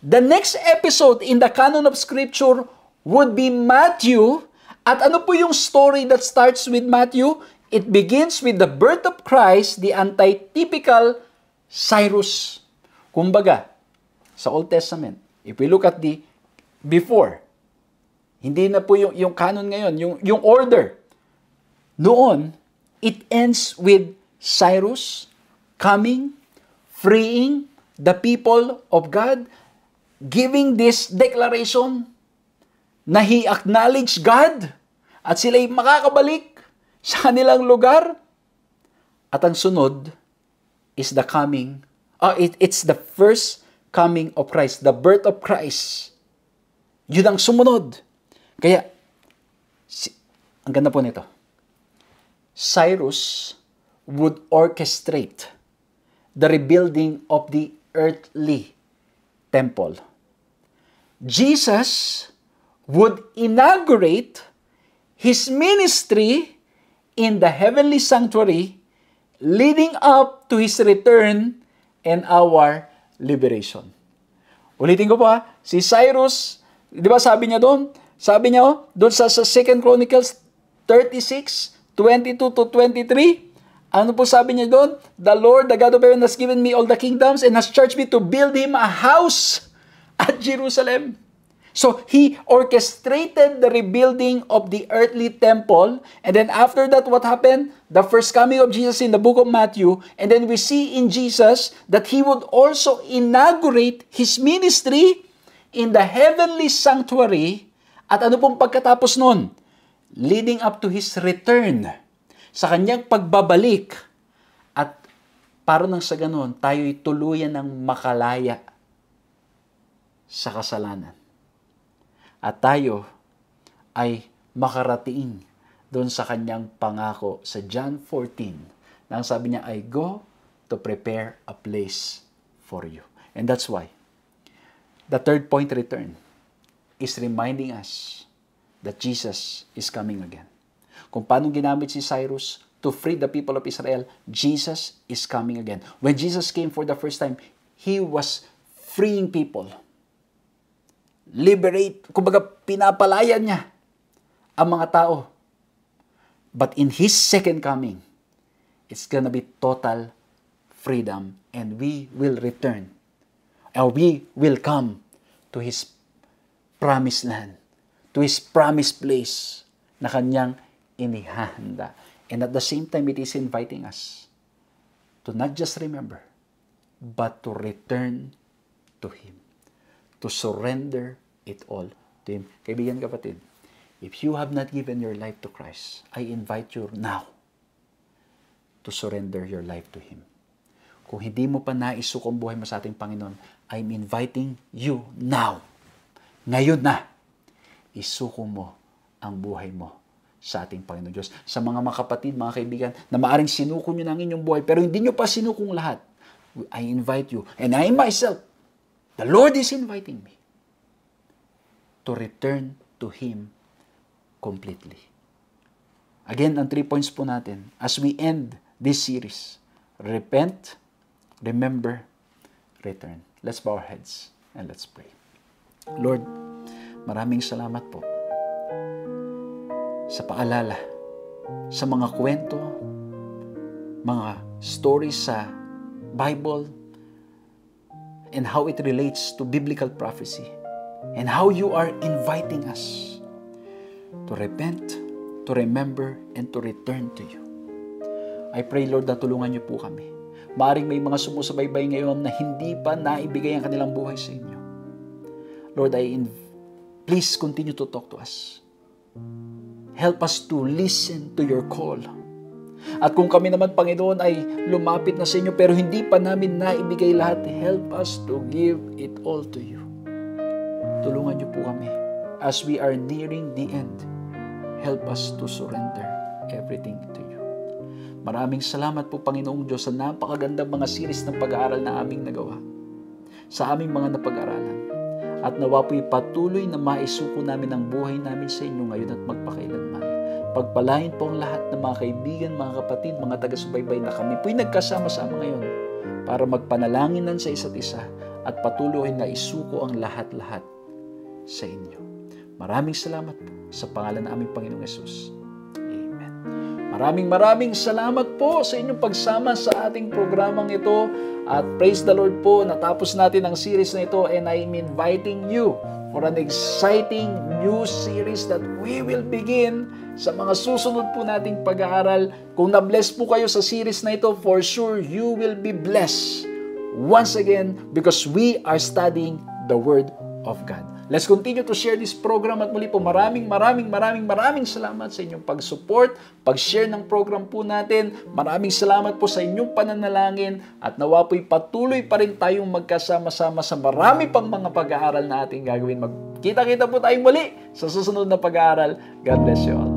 The next episode in the canon of Scripture would be Matthew. At ano po yung story that starts with Matthew? It begins with the birth of Christ, the antitypical Cyrus. Kumbaga, sa Old Testament, if we look at the before, hindi na po yung canon ngayon, yung order. Noon, it ends with Cyrus coming, freeing the people of God, giving this declaration na He acknowledge God at sila'y makakabalik sa kanilang lugar. At ang sunod is the coming, it's the first coming of Christ, the birth of Christ. Yun ang sumunod. Kaya, ang ganda po nito, Cyrus would orchestrate the rebuilding of the earthly temple. Jesus would inaugurate His ministry in the heavenly sanctuary, leading up to His return and our liberation. Ulitin ko po si Cyrus, di ba sabi niya doon sa 2 Chronicles 36, 22 to 23, ano po sabi niya doon? The Lord, the God of heaven, has given me all the kingdoms and has charged me to build Him a house at Jerusalem. So, He orchestrated the rebuilding of the earthly temple. And then after that, what happened? The first coming of Jesus in the book of Matthew. And then we see in Jesus that He would also inaugurate His ministry in the heavenly sanctuary. At ano pong pagkatapos nun? Leading up to His return, sa Kanyang pagbabalik. At para nang sa ganon, tayo'y tuluyan ng makalaya sa kasalanan. At tayo ay makarating doon sa Kanyang pangako sa John 14, na ang sabi niya ay, go to prepare a place for you. And that's why the third point, return, is reminding us that Jesus is coming again. Kung paano ginamit si Cyrus to free the people of Israel, Jesus is coming again. When Jesus came for the first time, He was freeing people. Liberate, kumbaga pinapalaya niya ang mga tao. But in His second coming, it's gonna be total freedom, and we will return, or we will come to His promised land, to His promised place na Kanyang inihahanda. And at the same time, it is inviting us to not just remember, but to return to Him, to surrender it all to Him. Kaibigan, kapatid, if you have not given your life to Christ, I invite you now to surrender your life to Him. Kung hindi mo pa naisuko ang buhay mo sa ating Panginoon, I'm inviting you now, ngayon na, isuko mo ang buhay mo sa ating Panginoon Diyos. Sa mga kapatid, mga kaibigan, na maaring sinuko nyo ng inyong buhay, pero hindi nyo pa sinukong lahat, I invite you, and I myself, the Lord is inviting me to return to Him completely. Again, ang 3 points po natin as we end this series: repent, remember, return. Let's bow our heads and let's pray. Lord, maraming salamat po sa paalala, sa mga kwento, mga stories sa Bible, and how it relates to biblical prophecy, and how you are inviting us to repent, to remember, and to return to you. I pray, Lord, na tulungan niyo po kami. Maaring may mga sumusubaybay ngayon na hindi pa naibigay ang kanilang buhay sa inyo. Lord, please continue to talk to us. Help us to listen to your call. At kung kami naman, Panginoon, ay lumapit na sa inyo pero hindi pa namin naibigay lahat, help us to give it all to you. Tulungan niyo po kami as we are nearing the end. Help us to surrender everything to you. Maraming salamat po, Panginoong Diyos, sa napakagandang mga series ng pag-aaral na aming nagawa, sa aming mga napag-aralan. At nawa po'y patuloy na maisuko namin ang buhay namin sa inyo ngayon at magpakailanman. Pagpalain po ang lahat ng mga kaibigan, mga kapatid, mga taga-subaybay na kami po'y nagkasama-sama ngayon para magpanalanginan sa isa't isa at patuloy na isuko ang lahat-lahat sa inyo. Maraming salamat po sa pangalan ng aming Panginoong Yesus. Amen. Maraming salamat po sa inyong pagsama sa ating programang ito. At praise the Lord po, natapos natin ang series na ito, and I'm inviting you for an exciting new series that we will begin sa mga susunod po nating pag-aaral. Kung na-bless po kayo sa series na ito, for sure you will be blessed once again because we are studying the Word of God. Let's continue to share this program at muli po maraming salamat sa inyong pag-support, pag-share ng program po natin. Maraming salamat po sa inyong pananalangin at nawa po'y patuloy pa rin tayong magkasama-sama sa marami pang mga pag-aaral na ating gagawin. Magkita-kita po tayong muli sa susunod na pag-aaral. God bless you all.